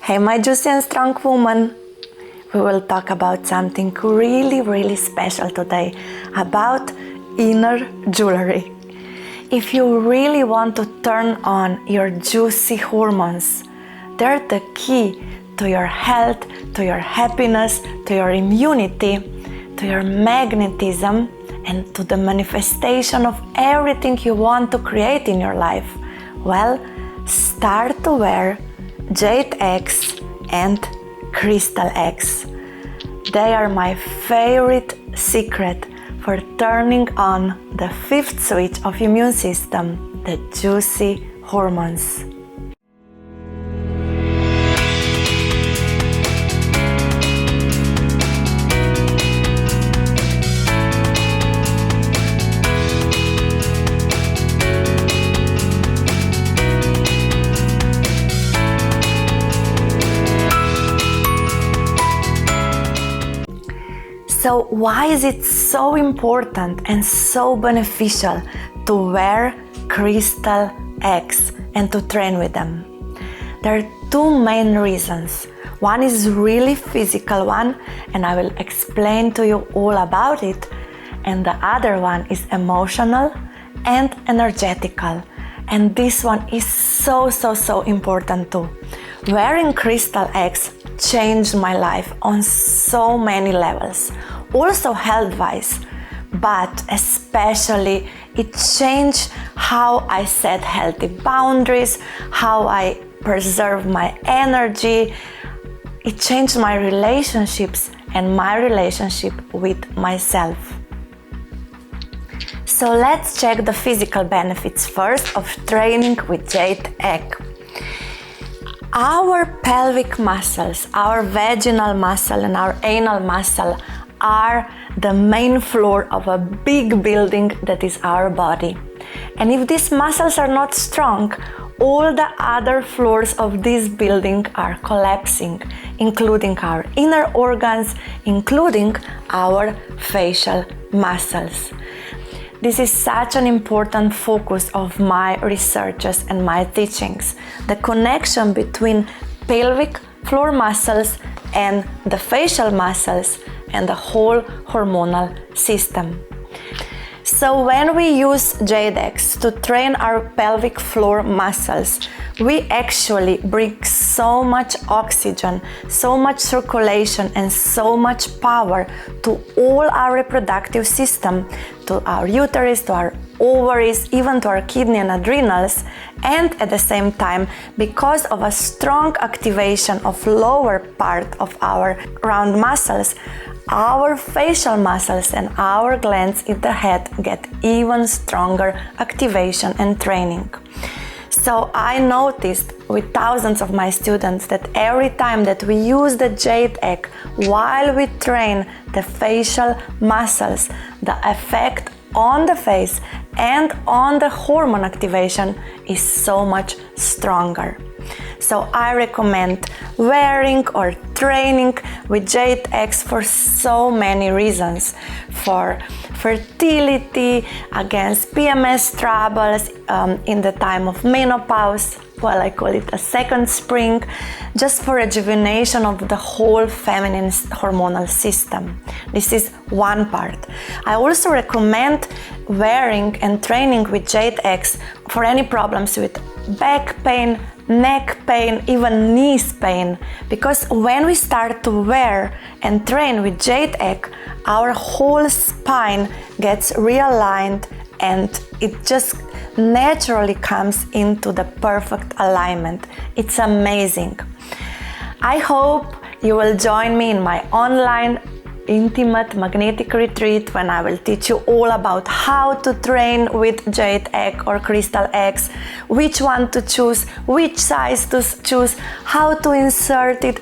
Hey my juicy and strong woman, we will talk about something really special today, about inner jewelry. If you really want to turn on your juicy hormones, they're the key to your health, to your happiness, to your immunity, to your magnetism, and to the manifestation of everything you want to create in your life. Well, start to wear jade eggs and crystal eggs. They are my favorite secret for turning on the fifth switch of immune system, the juicy hormones. So why is it so important and so beneficial to wear crystal eggs and to train with them? There are two main reasons. One is really physical one, and I will explain to you all about it. And the other one is emotional and energetical. And this one is so important too. Wearing crystal eggs changed my life on so many levels, also health-wise, but especially it changed how I set healthy boundaries, how I preserve my energy. It changed my relationships and my relationship with myself. So let's check the physical benefits first of training with jade egg. Our pelvic muscles, our vaginal muscle and our anal muscle are the main floor of a big building that is our body. And if these muscles are not strong, all the other floors of this building are collapsing, including our inner organs, including our facial muscles. This is such an important focus of my researches and my teachings, the connection between pelvic floor muscles and the facial muscles and the whole hormonal system. So when we use jade eggs to train our pelvic floor muscles, we actually bring so much oxygen, so much circulation and so much power to all our reproductive system, to our uterus, to our ovaries, even to our kidney and adrenals, and at the same time, because of a strong activation of lower part of our round muscles, our facial muscles and our glands in the head get even stronger activation and training. So I noticed with thousands of my students that every time that we use the jade egg while we train the facial muscles, the effect on the face and on the hormone activation is so much stronger. So I recommend wearing or training with jade eggs for so many reasons. For fertility, against PMS troubles, in the time of menopause, well, I call it a second spring, just for rejuvenation of the whole feminine hormonal system. This is one part. I also recommend wearing and training with jade eggs for any problems with back pain, neck pain, even knees pain, because when we start to wear and train with jade egg, our whole spine gets realigned and it just naturally comes into the perfect alignment. It's amazing. I hope you will join me in my online intimate magnetic retreat when I will teach you all about how to train with jade egg or crystal eggs, which one to choose, which size to choose, how to insert it,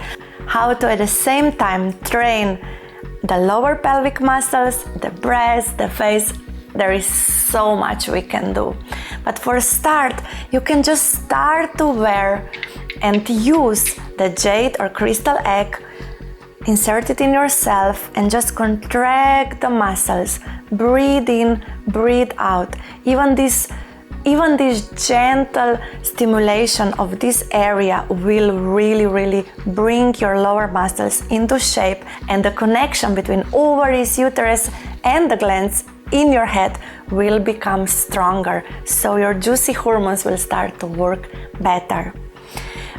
how to at the same time train the lower pelvic muscles, the breast, the face. There is so much we can do. But for a start, you can just start to wear and use the jade or crystal egg, insert it in yourself and just contract the muscles. Breathe in, breathe out. Even these even this gentle stimulation of this area will really bring your lower muscles into shape, and the connection between ovaries, uterus and the glands in your head will become stronger, so your juicy hormones will start to work better.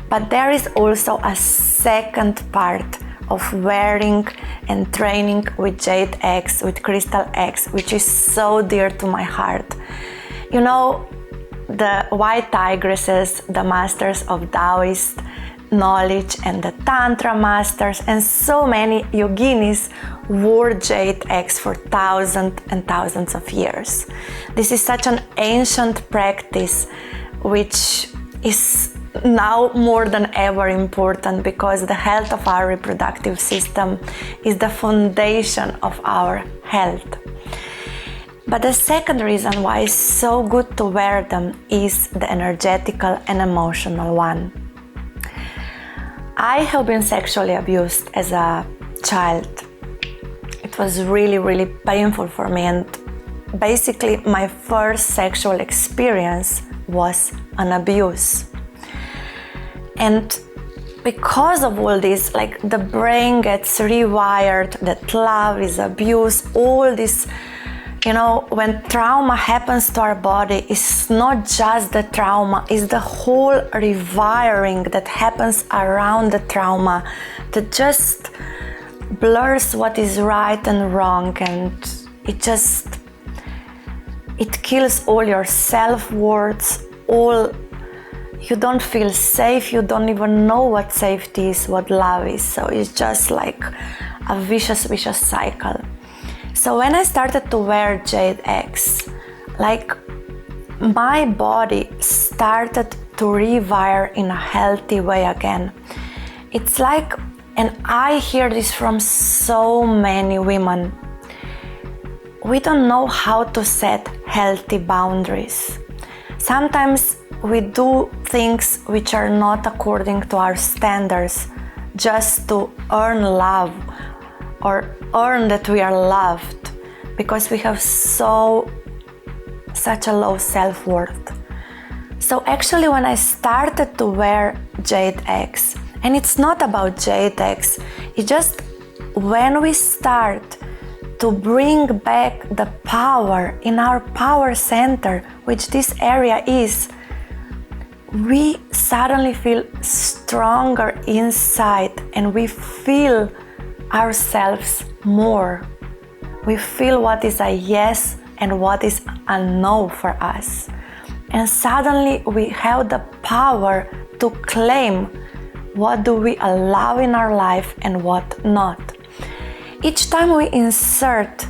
But there is also a second part of wearing and training with jade eggs, with crystal eggs, which is so dear to my heart. You know, the white tigresses, the masters of Taoist knowledge, and the Tantra masters, and so many yoginis wore jade eggs for thousands and thousands of years. This is such an ancient practice which is now more than ever important, because the health of our reproductive system is the foundation of our health. But the second reason why it's so good to wear them is the energetical and emotional one. I have been sexually abused as a child. It was really painful for me, and basically my first sexual experience was an abuse. And because of all this, like, the brain gets rewired that love is abuse, all this, you know, when trauma happens to our body, it's not just the trauma, it's the whole rewiring that happens around the trauma that just blurs what is right and wrong, and it kills all your self-worth, you don't feel safe, you don't even know what safety is, what love is, so it's just like a vicious cycle. So when I started to wear jade eggs, like, my body started to rewire in a healthy way again. It's like, and I hear this from so many women, we don't know how to set healthy boundaries. Sometimes we do things which are not according to our standards just to earn love or earn that we are loved, because we have such a low self-worth. So actually, when I started to wear jade eggs, and it's not about jade eggs, it's just when we start to bring back the power in our power center, which this area is, we suddenly feel stronger inside, and we feel ourselves more. We feel what is a yes and what is a no for us. And suddenly we have the power to claim what do we allow in our life and what not. Each time we insert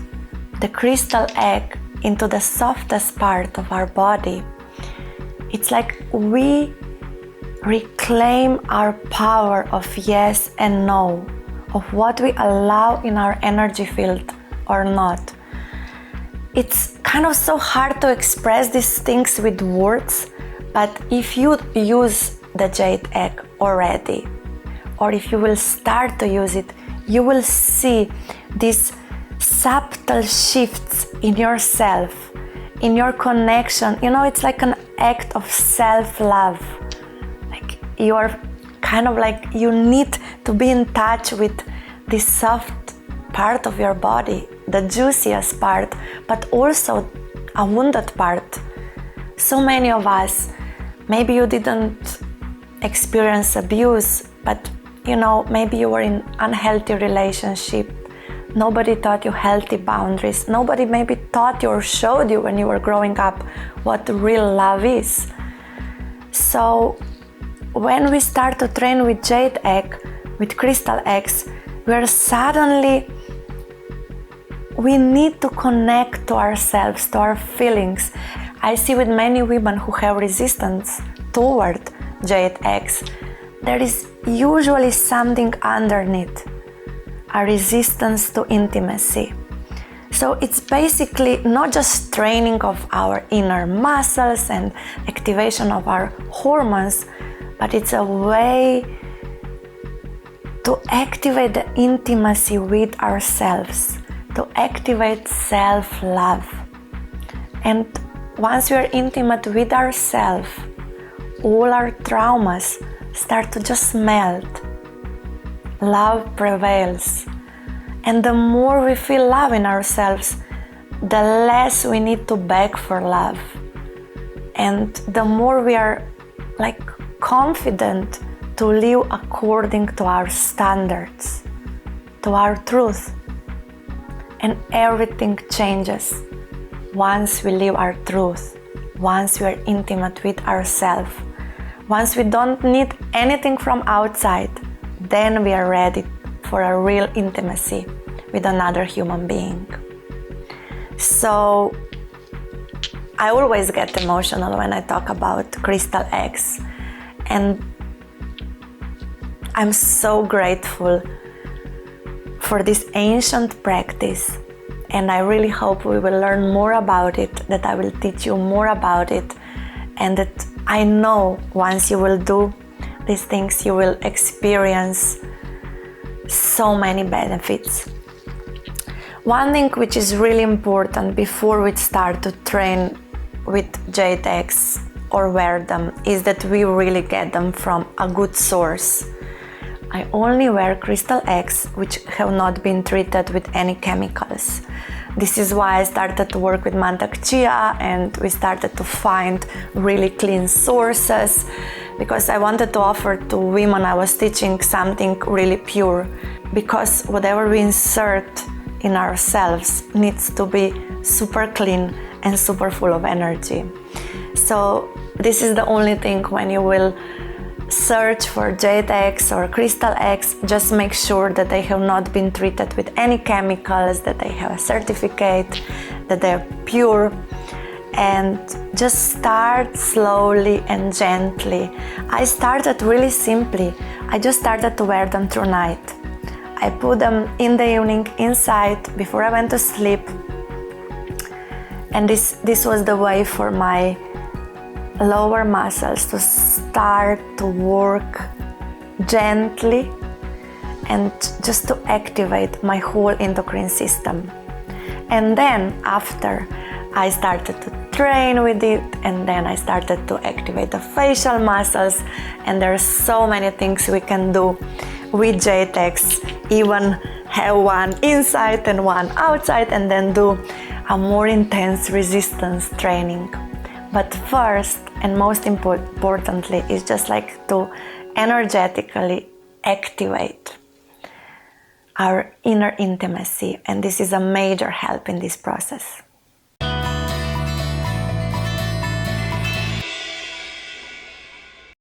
the crystal egg into the softest part of our body, it's like we reclaim our power of yes and no, of what we allow in our energy field or not. It's kind of so hard to express these things with words, but if you use the jade egg already, or if you will start to use it, you will see these subtle shifts in yourself, in your connection. You know, it's like an act of self-love. Like, you are kind of like, you need to be in touch with this soft part of your body, the juiciest part, but also a wounded part. So many of us, maybe you didn't experience abuse, but you know, maybe you were in unhealthy relationship. Nobody taught you healthy boundaries. Nobody maybe taught you or showed you when you were growing up what real love is. So when we start to train with jade egg, with crystal eggs, we need to connect to ourselves, to our feelings. I see with many women who have resistance toward jade eggs, there is usually something underneath, a resistance to intimacy. So it's basically not just training of our inner muscles and activation of our hormones, but it's a way to activate the intimacy with ourselves, to activate self-love. And once we are intimate with ourselves, all our traumas start to just melt. Love prevails. And the more we feel love in ourselves, the less we need to beg for love. And the more we are confident to live according to our standards, to our truth. And everything changes once we live our truth, once we are intimate with ourselves. Once we don't need anything from outside, then we are ready for a real intimacy with another human being. So I always get emotional when I talk about crystal eggs, and I'm so grateful for this ancient practice, and I really hope we will learn more about it, that I will teach you more about it, and that I know once you will do these things, you will experience so many benefits. One thing which is really important before we start to train with jade eggs or wear them is that we really get them from a good source. I only wear crystal eggs which have not been treated with any chemicals. This is why I started to work with mantak chia, and we started to find really clean sources, because I wanted to offer to women I was teaching something really pure, because whatever we insert in ourselves needs to be super clean and super full of energy. So this is the only thing, when you will search for jade eggs or crystal eggs, just make sure that they have not been treated with any chemicals, that they have a certificate, that they're pure, and just start slowly and gently. I started really simply. I just started to wear them through night. I put them in the evening inside before I went to sleep, and this was the way for my lower muscles to start to work gently and just to activate my whole endocrine system. And then after I started to train with it, and then I started to activate the facial muscles, and there are so many things we can do with jade eggs, even have one inside and one outside, and then do a more intense resistance training. But first and most importantly is just to energetically activate our inner intimacy, and this is a major help in this process.